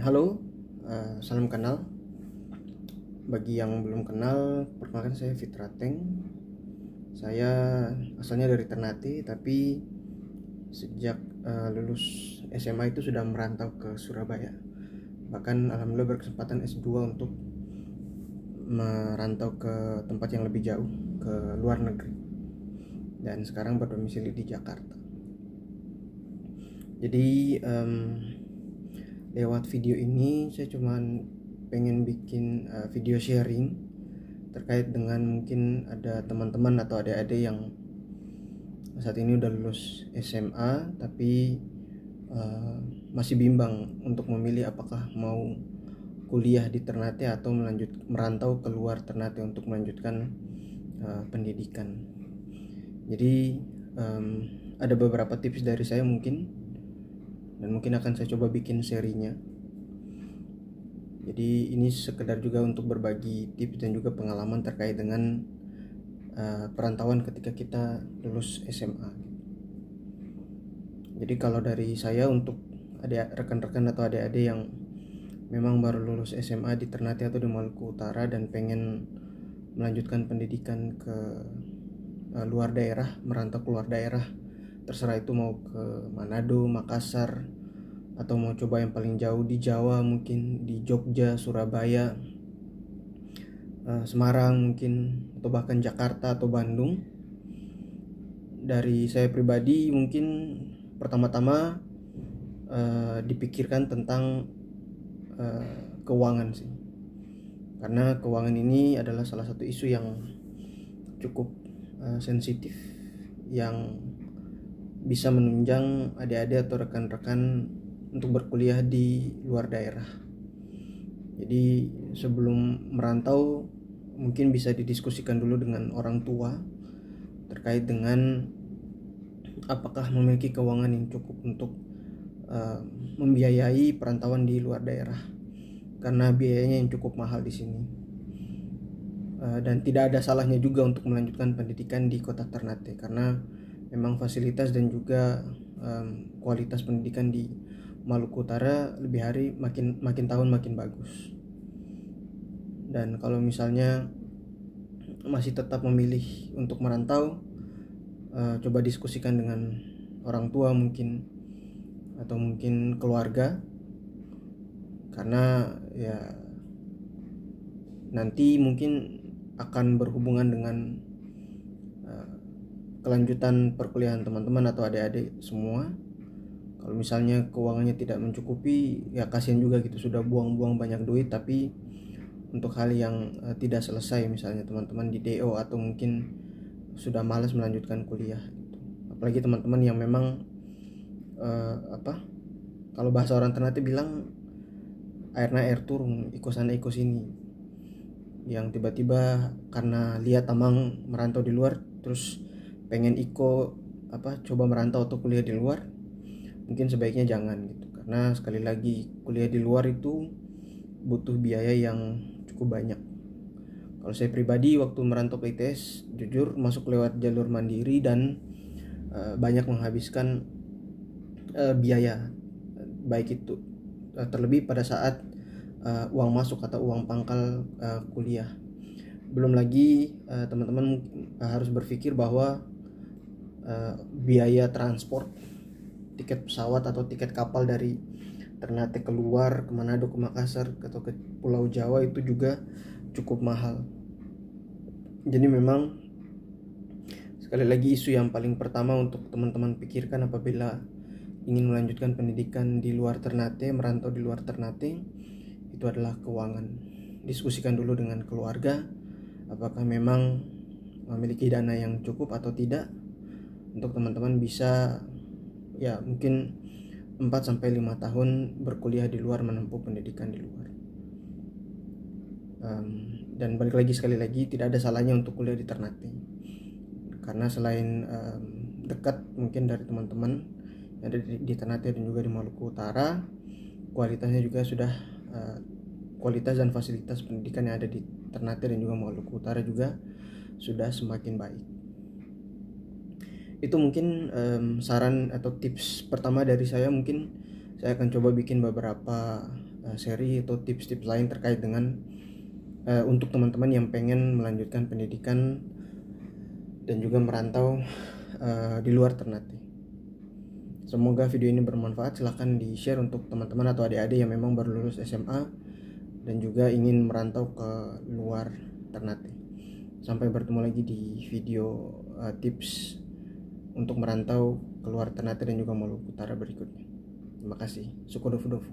Halo, salam kenal. Bagi yang belum kenal, perkenalkan saya Fitra Teng. Saya asalnya dari Ternate, tapi sejak lulus SMA itu sudah merantau ke Surabaya. Bahkan alhamdulillah berkesempatan S2 untuk merantau ke tempat yang lebih jauh, ke luar negeri. Dan sekarang berdomisili di Jakarta. Jadi lewat video ini saya cuman pengen bikin video sharing terkait dengan mungkin ada teman-teman atau adik-adik yang saat ini udah lulus SMA tapi masih bimbang untuk memilih apakah mau kuliah di Ternate atau merantau keluar Ternate untuk melanjutkan pendidikan. Jadi ada beberapa tips dari saya mungkin, dan mungkin akan saya coba bikin serinya. Jadi ini sekedar juga untuk berbagi tips dan juga pengalaman terkait dengan perantauan ketika kita lulus SMA. Jadi kalau dari saya untuk rekan-rekan atau adik-adik yang memang baru lulus SMA di Ternate atau di Maluku Utara dan pengen melanjutkan pendidikan ke luar daerah, merantau keluar daerah, terserah itu mau ke Manado, Makassar, atau mau coba yang paling jauh di Jawa, mungkin di Jogja, Surabaya, Semarang mungkin, atau bahkan Jakarta atau Bandung. Dari saya pribadi mungkin pertama-tama dipikirkan tentang keuangan sih, karena keuangan ini adalah salah satu isu yang cukup sensitif yang bisa menunjang adik-adik atau rekan-rekan untuk berkuliah di luar daerah. Jadi sebelum merantau mungkin bisa didiskusikan dulu dengan orang tua terkait dengan apakah memiliki keuangan yang cukup untuk membiayai perantauan di luar daerah, karena biayanya yang cukup mahal di sini. Dan tidak ada salahnya juga untuk melanjutkan pendidikan di kota Ternate, karena memang fasilitas dan juga kualitas pendidikan di Maluku Utara lebih hari makin tahun makin bagus. Dan kalau misalnya masih tetap memilih untuk merantau, coba diskusikan dengan orang tua mungkin, atau mungkin keluarga, karena ya nanti mungkin akan berhubungan dengan kelanjutan perkuliahan teman-teman atau adik-adik semua. Kalau misalnya keuangannya tidak mencukupi, ya kasihan juga gitu, sudah buang-buang banyak duit tapi untuk hal yang tidak selesai, misalnya teman-teman di DO atau mungkin sudah malas melanjutkan kuliah gitu. Apalagi teman-teman yang memang kalau bahasa orang Ternate bilang airnya air turun, iko sana iko sini, yang tiba-tiba karena lihat Amang merantau di luar terus pengen coba merantau atau kuliah di luar, mungkin sebaiknya jangan gitu, karena sekali lagi kuliah di luar itu butuh biaya yang cukup banyak. Kalau saya pribadi waktu merantau ke ITS, jujur masuk lewat jalur mandiri dan banyak menghabiskan biaya, baik itu terlebih pada saat uang masuk atau uang pangkal kuliah. Belum lagi teman-teman harus berpikir bahwa biaya transport, tiket pesawat atau tiket kapal dari Ternate keluar ke Manado, ke Makassar atau ke Pulau Jawa itu juga cukup mahal. Jadi memang sekali lagi isu yang paling pertama untuk teman-teman pikirkan apabila ingin melanjutkan pendidikan di luar Ternate, merantau di luar Ternate, itu adalah keuangan. Diskusikan dulu dengan keluarga apakah memang memiliki dana yang cukup atau tidak untuk teman-teman bisa ya mungkin 4-5 tahun berkuliah di luar, menempuh pendidikan di luar. Dan balik lagi, sekali lagi, tidak ada salahnya untuk kuliah di Ternate, karena selain dekat mungkin dari teman-teman yang ada di Ternate dan juga di Maluku Utara, kualitasnya juga sudah kualitas dan fasilitas pendidikan yang ada di Ternate dan juga Maluku Utara juga sudah semakin baik. Itu mungkin saran atau tips pertama dari saya. Mungkin Saya akan coba bikin beberapa seri atau tips-tips lain terkait dengan untuk teman-teman yang pengen melanjutkan pendidikan dan juga merantau di luar Ternate. Semoga video ini bermanfaat. Silahkan di share untuk teman-teman atau adik-adik yang memang baru lulus SMA dan juga ingin merantau ke luar Ternate. Sampai bertemu lagi di video tips untuk merantau ke luar Ternate dan juga Maluku Utara berikutnya. Terima kasih. Sukodofu dofu.